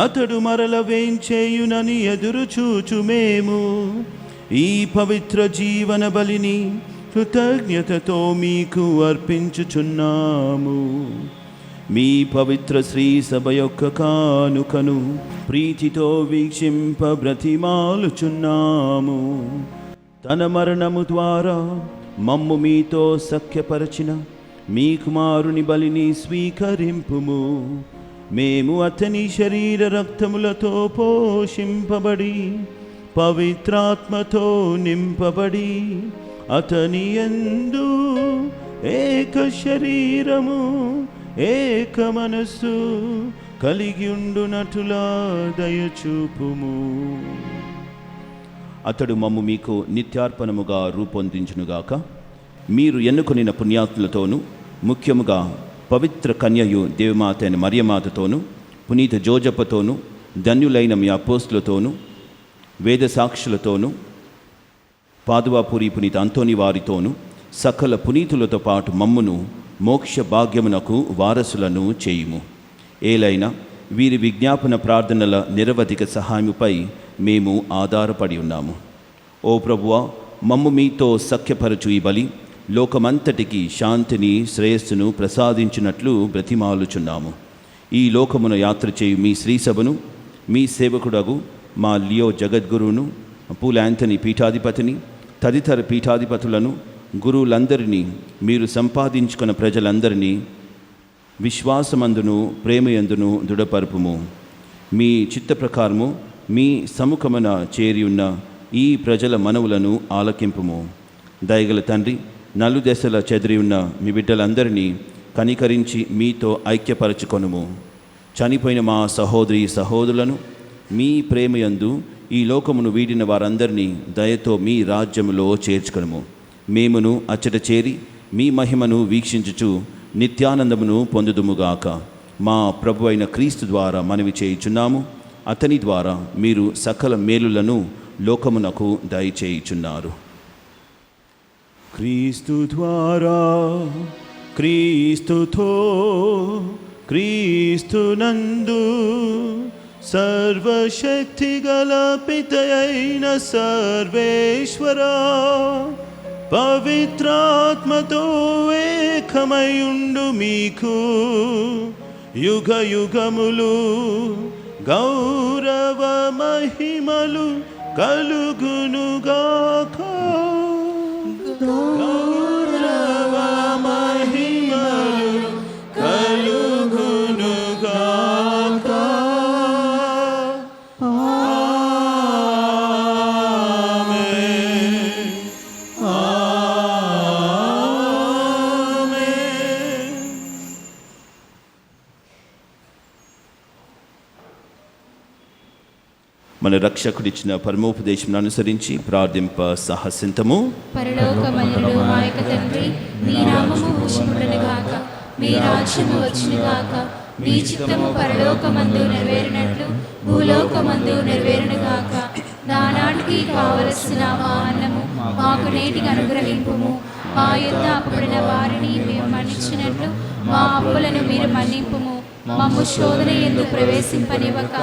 అతడు మరల వేంచేయునని ఎదురుచూచు మేము ఈ పవిత్ర జీవన బలిని కృతజ్ఞతతో మీకు అర్పించుచున్నాము. మీ పవిత్ర శ్రీ సభ యొక్క కానుకను ప్రీతితో వీక్షింప బ్రతిమాలుచున్నాము. తన మరణము ద్వారా మమ్ము మీతో సఖ్యపరచిన మీ కుమారుని బలిని స్వీకరింపుము. మేము అతని శరీర రక్తములతో పోషింపబడి పవిత్రాత్మతో నింపబడి అతని యందు ఏక శరీరము ఏక మనస్సు కలిగి ఉండునటులా దయచూపుము. అతడు మమ్ము మీకు నిత్యార్పణముగా రూపొందించునుగాక. మీరు ఎన్నుకొనిన పుణ్యాత్ములతోనూ, ముఖ్యముగా పవిత్ర కన్యయు దేవమాత అయిన మరియమాతతోనూ, పునీత జోజప్పతోనూ, ధన్యులైన మీ అపోస్తులతోనూ, వేద సాక్షులతోనూ, పాదువాపురి పునీత అంతోని వారితోనూ, సకల పునీతులతో పాటు మమ్మును మోక్ష భాగ్యమునకు వారసులను చేయుము. ఏలైనా వీరి విజ్ఞాపన ప్రార్థనల నిరవధిక సహాయముపై మేము ఆధారపడి ఉన్నాము. ఓ ప్రభువా, మమ్ము మీతో సఖ్యపరచు ఈ బలి లోకమంతటికి శాంతిని శ్రేయస్సును ప్రసాదించినట్లు బ్రతిమాలుచున్నాము. ఈ లోకమున యాత్ర చేయు మీ శ్రీసభను, మీ సేవకుడగు మా లియో జగద్గురువును, పూల యాంథనీ పీఠాధిపతిని, తదితర పీఠాధిపతులను, గురువులందరినీ, మీరు సంపాదించుకున్న ప్రజలందరినీ విశ్వాసమందును ప్రేమయందును దృఢపరుపుము. మీ చిత్త ప్రకారము మీ సముఖమున చేరి ఉన్న ఈ ప్రజల మనవులను ఆలకింపుము. దయగల తండ్రి, నలుదెసల చెదిరి ఉన్న మీ బిడ్డలందరినీ కనికరించి మీతో ఐక్యపరచుకొనుము. చనిపోయిన మా సహోదరి సహోదరులను మీ ప్రేమయందు ఈ లోకమును వీడిన వారందరినీ దయతో మీ రాజ్యములో చేర్చుకొనుము. మేమును అచ్చట చేరి మీ మహిమను వీక్షించుచు నిత్యానందమును పొందుదుముగాక. మా ప్రభు అయిన క్రీస్తు ద్వారా మనవి చేయుచున్నాము. అతని ద్వారా మీరు సకల మేలులను లోకమునకు దయచేయుచున్నారు. క్రీస్తు ద్వారా, క్రీస్తుతో, క్రీస్తునందు సర్వశక్తి గల పితయైన సర్వేశ్వరా, పవిత్రాత్మతో ఏకమయుండు మీకు యుగ యుగములు గౌరవ మహిమలు కలుగునుగాక. గౌరవ మహిమలు కలుగునుగాక. ఆమేన్. ఆమేన్. మన రక్షకుడిచ్చిన పరమోపదేశం అనుసరించి ప్రార్థింప సాహసింతము. పరలోకమందుడు మా యొక్క తండ్రి, నీ నామము పూజింపబడునుగాక, మీ రాజ్యము వచ్చునుగాక, మీ చిత్తము పరలోకమందు నెరవేరినట్లు భూలోకమందు నెరవేరునుగాక. నానాటికి కావలసిన మా అన్నము మాకు నేటికి అనుగ్రహింపుము. మా యొద్ద అప్పుడైన వారిని మేము మన్నించినట్లు మా అప్పులను మీరు మన్నింపుము. మమ్ము శోధన యందు ప్రవేశింపనివ్వక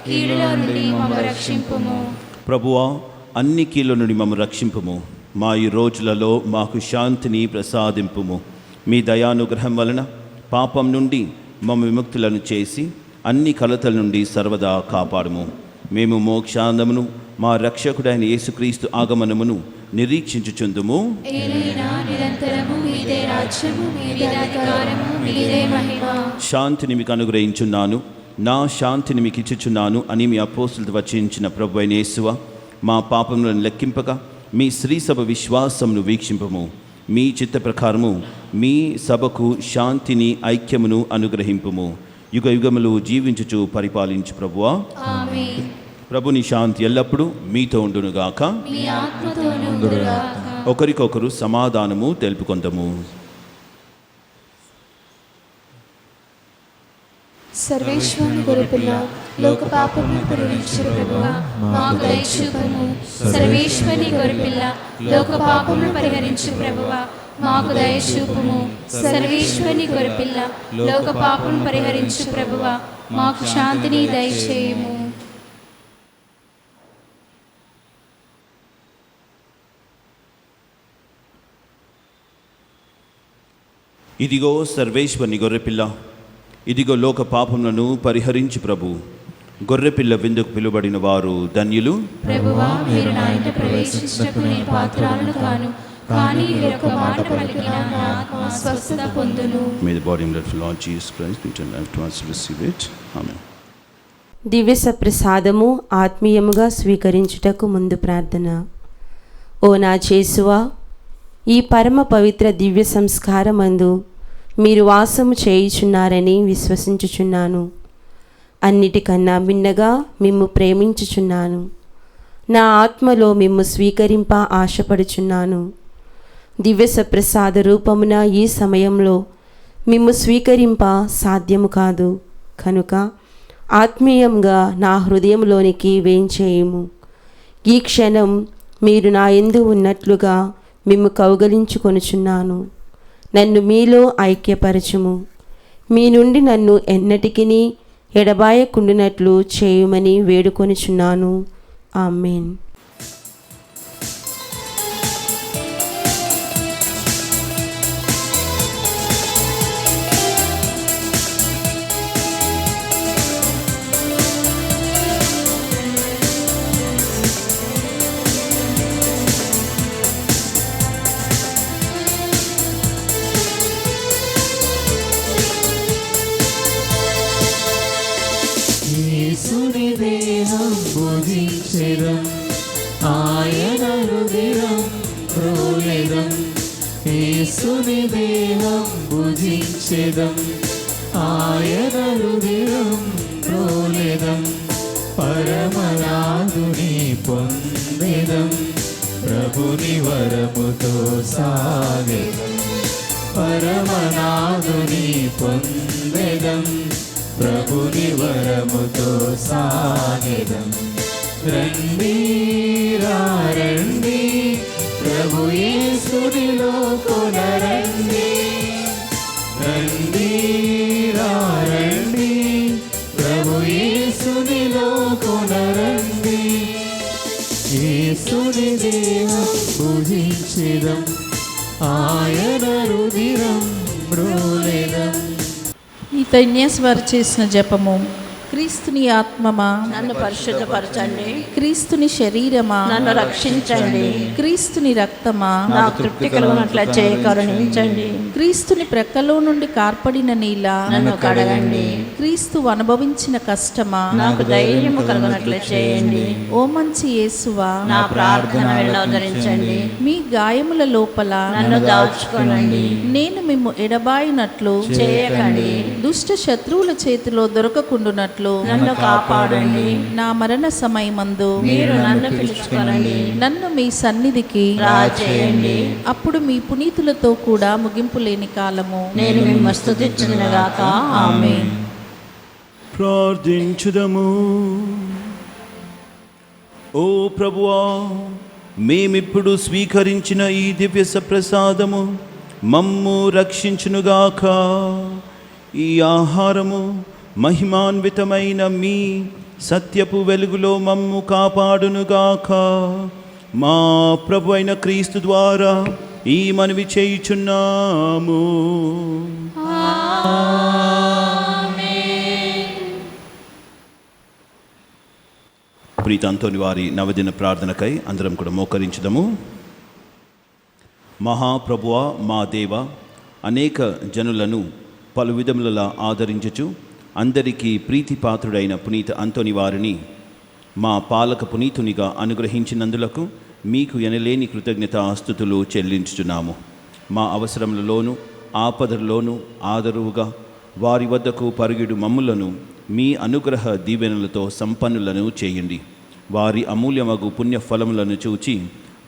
కీడులో నుండి మమ్ము రక్షింపుము. ప్రభువా, అన్ని కీళ్ళ నుండి మమ్ము రక్షింపుము. మా ఈ రోజులలో మాకు శాంతిని ప్రసాదింపుము. మీ దయానుగ్రహం వలన పాపం నుండి మమ్మ విముక్తులను చేసి అన్ని కలతల నుండి సర్వదా కాపాడుము. మేము మోక్షాందమును మా రక్షకుడైన యేసుక్రీస్తు ఆగమనమును నిరీక్షించుచుందుము. ఏలైనా నిరంతరము మీదే రాజ్యము, మీదే అధికారము, మీదే మహిమ. శాంతిని మీకు అనుగ్రహించున్నాను, నా శాంతిని మీకు ఇచ్చుచున్నాను అని మీ అపోస్తులతో వచించిన ప్రభువైన యేసువ, మా పాపములను లెక్కింపక మీ శ్రీ సభ విశ్వాసమును వీక్షింపము. మీ చిత్త ప్రకారము మీ సభకు శాంతిని ఐక్యమును అనుగ్రహింపుము. యుగ యుగములు జీవించుచు పరిపాలించు ప్రభువా. ఆమేన్. ప్రభుని శాంతి ఎల్లప్పుడూ మీతో ఉండునుగాక. మీ ఆత్మతోనూ ఉండుగాక. ఒకరికొకరు సమాధానము తెలుపుకొందము. సర్వేశ్వరుని గొర్రెపిల్ల, లోక పాపములను పరిహరించు ప్రభువా, మాకు దయ చూపుము. సర్వేశ్వరుని గొర్రెపిల్ల, లోక పాపములను పరిహరించు ప్రభువా, మాకు దయ చూపుము. సర్వేశ్వరుని గొర్రెపిల్ల, లోక పాపములను పరిహరించు ప్రభువా, మాకు శాంతిని దయచేయుము. ఇదిగో సర్వేశ్వరుని గొర్రెపిల్ల, ఇదిగో లోక పాపములను పరిహరించు ప్రభు. గొర్రెపిల్ల విందుకు పిలువబడిన వారు ధన్యులు. ప్రభువా, మీరు నా ఇంట ప్రవేశించుటకు నేను పాత్రురాలను కాను, కానీ మీరు ఒక మాట పలికిన నా ఆత్మ స్వస్థత పొందును. May the body and blood of Lord Jesus Christ be turned out to us to receive it. Amen. దివ్య సప్రసాదము ఆత్మీయముగా స్వీకరించుటకు ముందు ప్రార్థన. ఓ నా యేసువా, ఈ పరమ పవిత్ర దివ్య సంస్కారమందు మీరు వాసము చేయుచున్నారని విశ్వసించుచున్నాను. అన్నిటికన్నా భిన్నగా మిమ్ము ప్రేమించుచున్నాను. నా ఆత్మలో మిమ్ము స్వీకరింప ఆశపడుచున్నాను. దివ్య సప్రసాద రూపమున ఈ సమయంలో మిమ్ము స్వీకరింప సాధ్యము కాదు కనుక ఆత్మీయంగా నా హృదయంలోనికి వేంచేయుము. ఈ క్షణం మీరు నా యందు ఉన్నట్లుగా మిమ్ము కౌగలించుకొనుచున్నాను. నన్ను మీలో ఐక్యపరచుము. మీ నుండి నన్ను ఎన్నటికిని ఎడబాయకుండునట్లు చేయుమని వేడుకొనుచున్నాను. ఆమేన్. యేసుని దేహం భుజించెదం, ఆయన హృదయం ప్రోలెదం. యేసుని దేహం భుజించెదం, ఆయన హృదయం ప్రోలెదం. పరమనాథుని పొందెదం, ప్రభుని వరముతో సాగెదం. పరమనాథుని పొందెదం, ప్రభుని వరముతో సాగెదం. రండి రండి, ప్రభు యేసునిలో కొనరండి. రండి రండి, ప్రభు యేసునిలో కొనరండి. యేసుని దేహం భుజించెదం, ఆయన రుధిరం మ్రోలెదం. ఈ పునీత ఇన్యాస్ వారు చేసిన జపము. క్రీస్తుని ఆత్మమా నన్ను పరిశుద్ధపరచండి. క్రీస్తుని శరీరమా నన్ను రక్షించండి. క్రీస్తుని రక్తమా నాకు తృప్తి కలుగునట్ల చేయ కరుణించండి. క్రీస్తుని ప్రక్కలో నుండి కార్పడిన నీళ్ళ నన్ను కడగండి. క్రీస్తు అనుభవించిన కష్టమా నాకు ధైర్యము కలుగునట్ల చేయండి. ఓ మంచి యేసువా నా ప్రార్థన వెళ్ళవదరించండి. మీ గాయముల లోపల నన్ను దాచుకోనండి. నేను మిమ్ము ఎడబాయినట్లు చేయకండి. దుష్ట శత్రువుల చేతిలో దొరకకుండునట్లు నన్ను కాపాడండి. నా మరణ సమయమందు మీరు నన్ను పిలుచుకోనండి. నన్ను మీ సన్నిధికి రాజేయండి. అప్పుడు మీ పునీతులతో కూడా ముగింపు లేని కాలము నేను మిమ్మ స్తుతించునుగాక. ఆమేన్. ప్రార్థించుదము. ఓ ప్రభువా, మేమిప్పుడు స్వీకరించిన ఈ దివ్య సప్రసాదము మమ్ము రక్షించునుగాక. ఈ ఆహారము మహిమాన్వితమైన మీ సత్యపు వెలుగులో మమ్ము కాపాడునుగాక. మా ప్రభు అయిన క్రీస్తు ద్వారా ఈ మనవి చేయుచున్నాము. ప్రీత అంతోని వారి నవదిన ప్రార్థనకై అందరం కూడా మోకరించుదము. మహాప్రభువా, మా దేవ, అనేక జనులను పలు విధములలో ఆదరించుచు అందరికీ ప్రీతిపాత్రుడైన పునీత అంతోని వారిని మా పాలక పునీతునిగా అనుగ్రహించినందులకు మీకు ఎనలేని కృతజ్ఞతాస్తుతులు చెల్లించుచున్నాము. మా అవసరములలోనూ ఆపదలలోనూ ఆదరువుగా వారి వద్దకు పరుగిడు మమ్ములను మీ అనుగ్రహ దీవెనలతో సంపన్నులను చేయండి. వారి అమూల్యమగు పుణ్యఫలములను చూచి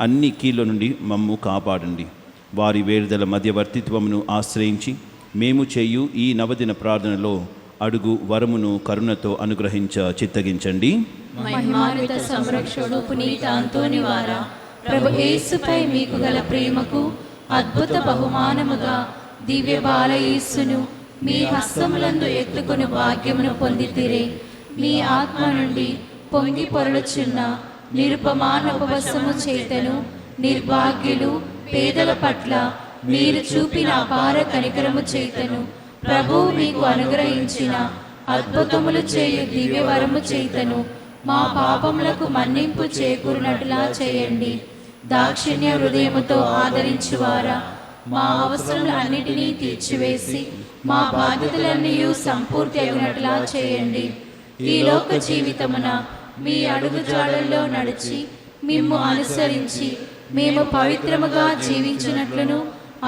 అన్ని కీళ్ళ నుండి మమ్ము కాపాడండి. వారి వేర్దల మధ్యవర్తిత్వమును ఆశ్రయించి మేము చేయు ఈ నవదిన ప్రార్థనలో అడుగు వరమును కరుణతో అనుగ్రహించ చిత్తగించండి. మహిమాన్విత సంరక్షకుడు పునీత అంతోని వారా, ప్రభు యేసుపై మీకు గల ప్రేమకు అద్భుత బహుమానముగా దివ్య బాలయేసును మీ హస్తములందు ఎత్తుకుని భాగ్యమును పొందితిరే. మీ ఆత్మ నుండి పొంగి పొరలుచున్న నిరుపమాన ఉపవసము చేతను నిర్భాగ్యులు పేదల పట్ల మీరు చూపిన అపార కనికరము చేతను ప్రభువు మీకు అనుగ్రహించిన అద్భుతములు చేయు దివ్యవరము చేతను మా పాపములకు మన్నింపు చేకూరినట్లా చేయండి. దాక్షిణ్య హృదయముతో ఆదరించువారా, మా అవసరములన్నిటినీ తీర్చివేసి మా బాధ్యతలన్నీ సంపూర్తి అయినట్లా చేయండి. ఈ లోక జీవితమున మీ అడుగుజాడల్లో నడిచి మిమ్ము అనుసరించి మేము పవిత్రముగా జీవించినట్లును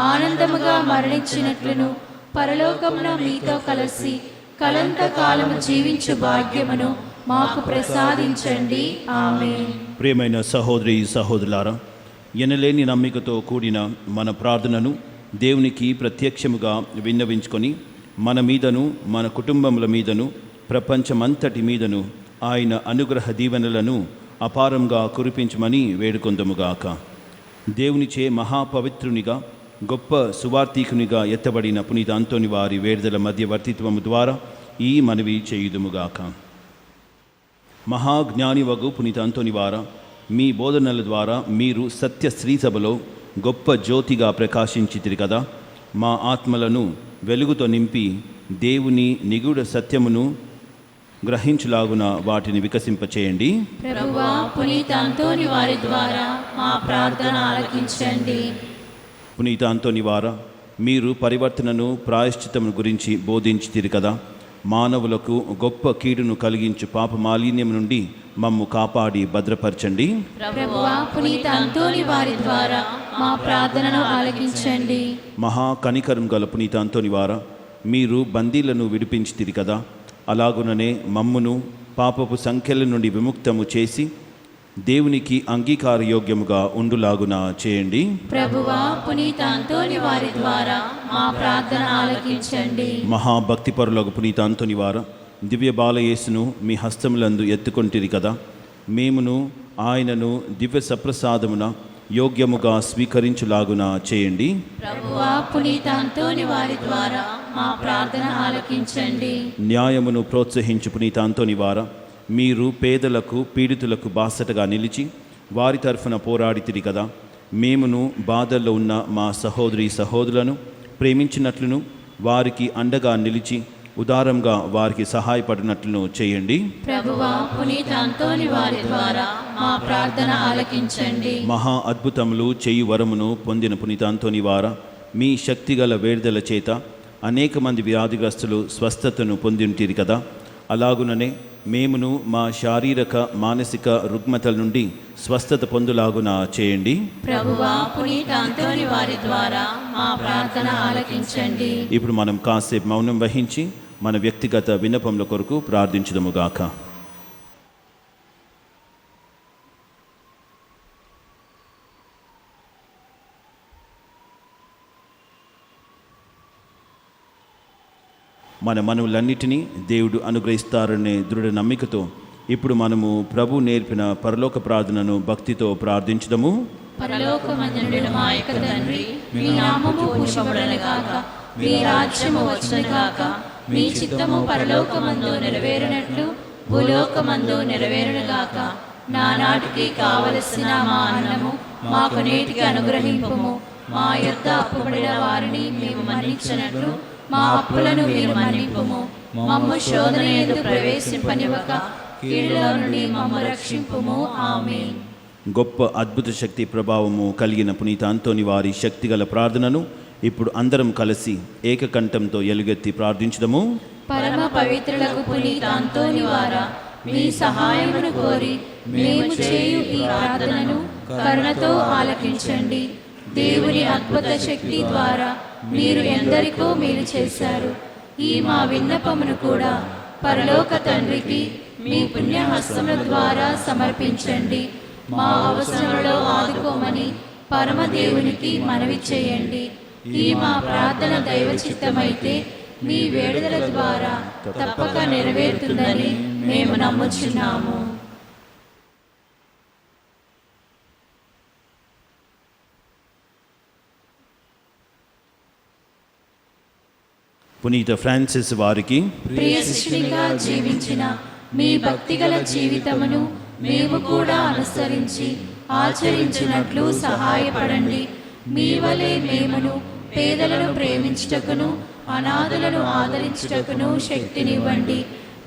ఆనందముగా మరణించినట్లును పరలోకమున మీతో కలిసి కలంత కాలము జీవించు భాగ్యమును మాకు ప్రసాదించండి. ఆమేన్. ప్రియమైన సహోదరి సహోదరులారా, ఎనలేని నమ్మికతో కూడిన మన ప్రార్థనను దేవునికి ప్రత్యక్షముగా విన్నవించుకొని మన మీదను మన కుటుంబముల మీదను ప్రపంచమంతటి మీదను ఆయన అనుగ్రహ దీవెనలను అపారంగా కురిపించమని వేడుకొందముగాక. దేవునిచే మహాపవిత్రునిగా గొప్ప సువార్థికునిగా ఎత్తబడిన పునీత అంతోని వారి వేర్దల మధ్యవర్తిత్వము ద్వారా ఈ మనవి చేయుదుముగాక. మహాజ్ఞాని వగు పునీత అంతోని వారా, మీ బోధనల ద్వారా మీరు సత్య శ్రీ సభలో గొప్ప జ్యోతిగా ప్రకాశించితిరి కదా. మా ఆత్మలను వెలుగుతో నింపి దేవుని నిగూఢ సత్యమును గ్రహించులాగున వాటిని వికసింపచేయండి. ప్రభువా, పునీత అంతోని వారి ద్వారా మా ప్రార్థన ఆలకించండి. పునీత అంతోని వారా, మీరు పరివర్తనను ప్రాయశ్చితము గురించి బోధించితిరి కదా. మానవులకు గొప్ప కీడును కలిగించు పాప మాలిన్యం నుండి మమ్ము కాపాడి భద్రపరచండి. ప్రభువా, పునీత అంతోని వారి ద్వారా మా ప్రార్థనను ఆలకించండి. మహా కనికరం గల పునీత అంతోని వారా, మీరు బందీలను విడిపించితిరి కదా. అలాగుననే మమ్మును పాపపు సంఖ్యల నుండి విముక్తము చేసి దేవునికి అంగీకారయోగ్యముగా ఉండులాగున చేయండి. ప్రభువా, పునీత అంతోని వారి ద్వారా మా ప్రార్థన ఆలకించండి. మహాభక్తిపరులకు పునీత అంతోని వారా, దివ్య బాలయేసును మీ హస్తములందు ఎత్తుకొంటిరి కదా. మేమును ఆయనను దివ్య సప్రసాదమున యోగ్యముగా స్వీకరించులాగున చేయండి. ప్రభువా, పునీత అంతోని వారి ద్వారా మా ప్రార్థన ఆలకించండి. న్యాయమును ప్రోత్సహించు పునీత అంతోని వారా, మీరు పేదలకు పీడితులకు బాసటగా నిలిచి వారి తరఫున పోరాడితిరి కదా. మేమును బాధల్లో ఉన్న మా సహోదరి సహోదరులను ప్రేమించినట్లును వారికి అండగా నిలిచి ఉదారంగా వారికి సహాయపడినట్లు చేయండి. ప్రభువా, పునీత అంతోని వారి ద్వారా మా ప్రార్థన ఆలకించండి. మహా అద్భుతములు చేయు వరమును పొందిన పునీత అంతోని వార, మీ శక్తిగల వేడుదల చేత అనేక మంది వ్యాధిగ్రస్తులు స్వస్థతను పొందింటిరి కదా. అలాగుననే మేమును మా శారీరక మానసిక రుగ్మతల నుండి స్వస్థత పొందులాగున చేయండి. ప్రభువా, పునీత అంతోని వారి ద్వారా మా ప్రార్థన ఆలకించండి. ఇప్పుడు మనం కాసేపు మౌనం వహించి మన వ్యక్తిగత విన్నపముల కొరకు ప్రార్థించుదముగాక. మన మనవులన్నిటినీ దేవుడు అనుగ్రహిస్తారనే దృఢ నమ్మికతో ఇప్పుడు మనము ప్రభు నేర్పిన పరలోక ప్రార్థనను భక్తితో ప్రార్థించుదము. పరలోకమందుండున మా యొక్క తండ్రి, మీ నామము పూజింపబడునుగాక, మీ రాజ్యము వచ్చునుగాక, మీ చిత్తము పరలోకమందు నెరవేరునట్లు భూలోకమందు నెరవేరునుగాక. నానాటికి కావలసిన మా అన్నము మాకు నేటికి అనుగ్రహింపుము. మా యొద్ద అప్పుబడిన వారిని మేము మన్నించినట్లు మా అప్పులను మీరు మన్నింపుము. మమ్ము శోధన యందు ప్రవేశింపనివ్వక కీడులో నుండి మమ్ము రక్షింపుము. ఆమేన్. గొప్ప అద్భుత శక్తి ప్రభావము కలిగిన పునీత అంతోని వారి శక్తిగల ప్రార్థనను ఇప్పుడు అందరం కలిసి ఏకకంఠంతో ఎలుగెత్తి ప్రార్థించుదము. పరమ పవిత్రులకు పునీత అంతోని వారా, మీ సహాయమును కోరి మేము చేయు ఈ ప్రార్థనను కరుణతో ఆలకించండి. దేవుని అద్భుత శక్తి ద్వారా మీరు ఎందరికో మేలు చేశారు. ఈ మా విన్నపమును కూడా పరలోక తండ్రికి మీ పుణ్యహస్తముల ద్వారా సమర్పించండి. మా అవసరంలో ఆదుకోమని పరమదేవునికి మనవి చేయండి. ఈ మా ప్రార్థన దైవ చిత్తమైతే మీ వేడుదల ద్వారా తప్పక నెరవేరుతుందని మేము నమ్ముచున్నాము. పునీత ఫ్రాన్సిస్ వారికి ప్రియ శిష్యునిగా జీవించిన మీ భక్తిగల జీవితమును మేము కూడా అనుసరించి ఆచరించినట్లు సహాయపడండి. మీ వలె మేమును పేదలను ప్రేమించుటకును అనాథలను ఆదరించుటకును శక్తినివ్వండి.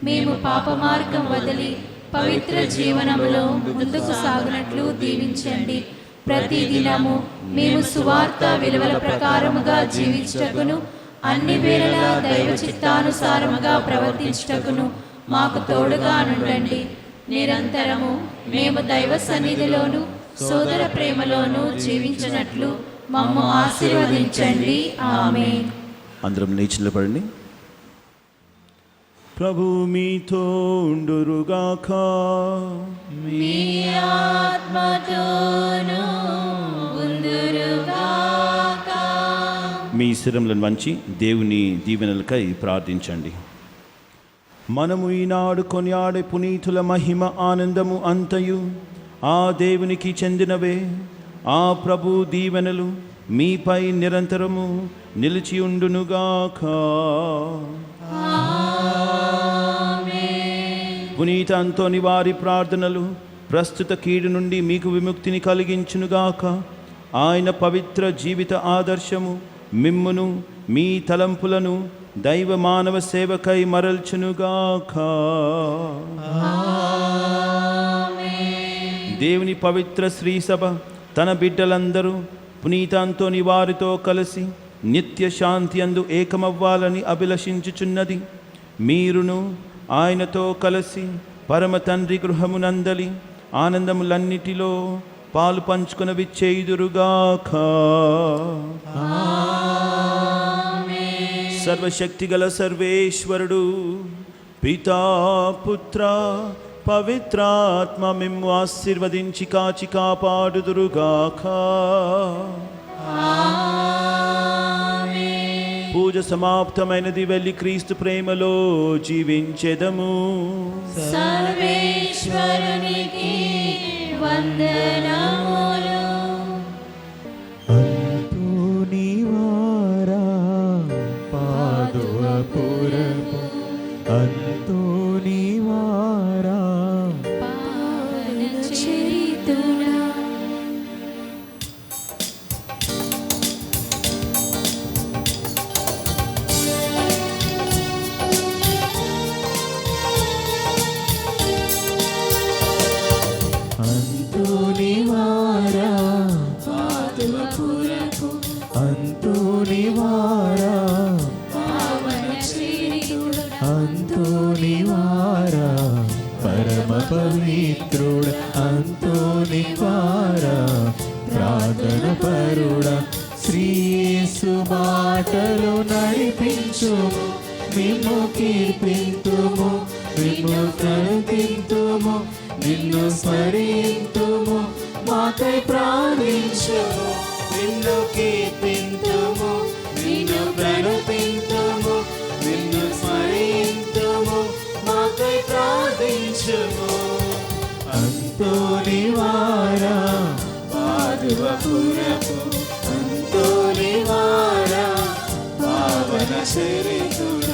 మేము పాప మార్గం వదిలి పవిత్ర జీవనములో ముందుకు సాగునట్లు దీవించండి. ప్రతి దినము మేము సువార్త విలువల ప్రకారముగా జీవించుటకును అన్ని వేళలా దైవ చిత్తానుసారముగా ప్రవర్తించుటకును మాకు తోడుగా నుండండి. నిరంతరము మేము దైవ సన్నిధిలోను సోదర ప్రేమలోను జీవించినట్లు మమ్ము ఆశీర్వదించండి. ఆమేన్. అందరం లేచి నిలబడండి. ప్రభు మీతో ఉండురుగాక. మీ ఆత్మతోను ఉందురుగాక. మీ శిరములను వంచి దేవుని దీవెనలకై ప్రార్థించండి. మనము ఈనాడు కొనియాడే పునీతుల మహిమ ఆనందము అంతయు ఆ దేవునికి చెందినవే. ఆ ప్రభు దీవెనలు మీపై నిరంతరము నిలిచియుండునుగాక. పునీత అంతోని వారి ప్రార్థనలు ప్రస్తుత కీడు నుండి మీకు విముక్తిని కలిగించునుగాక. ఆయన పవిత్ర జీవిత ఆదర్శము మిమ్మును మీ తలంపులను దైవ మానవ సేవకై మరల్చునుగాక. దేవుని పవిత్ర శ్రీ సభ తన బిడ్డలందరూ పునీత అంతోని వారితో కలిసి నిత్య శాంతి అందు ఏకమవ్వాలని అభిలషించుచున్నది. మీరును ఆయనతో కలిసి పరమ తండ్రి గృహమునందలి ఆనందములన్నిటిలో పాలు పంచుకునవి చేయుదురుగాక. సర్వశక్తిగల సర్వేశ్వరుడు పితా పుత్ర పవిత్రాత్మ మిమ్ము ఆశీర్వదించి కాచి కాపాడుదురుగాక. పూజ సమాప్తమైనది. వెళ్ళి క్రీస్తు ప్రేమలో జీవించెదము. సర్వేశ్వరునికి వందనములు. అంతోని వారా పాదువపురము, అంతోని వారా పావన చరితుడా. స్తుతించుము, నిన్ను కీర్తింతుము, నిన్ను కీర్తింతుము, నిన్ను స్మరింతుము, మాకై ప్రార్థించుము. నిన్ను కీర్తింతుము, నిన్ను ప్రణతింతుము, నిన్ను స్మరింతుము, మాకై ప్రార్థించుము. అంతోనివారా పాదువపురపు, అంతోనివారా పావన చరితుడా,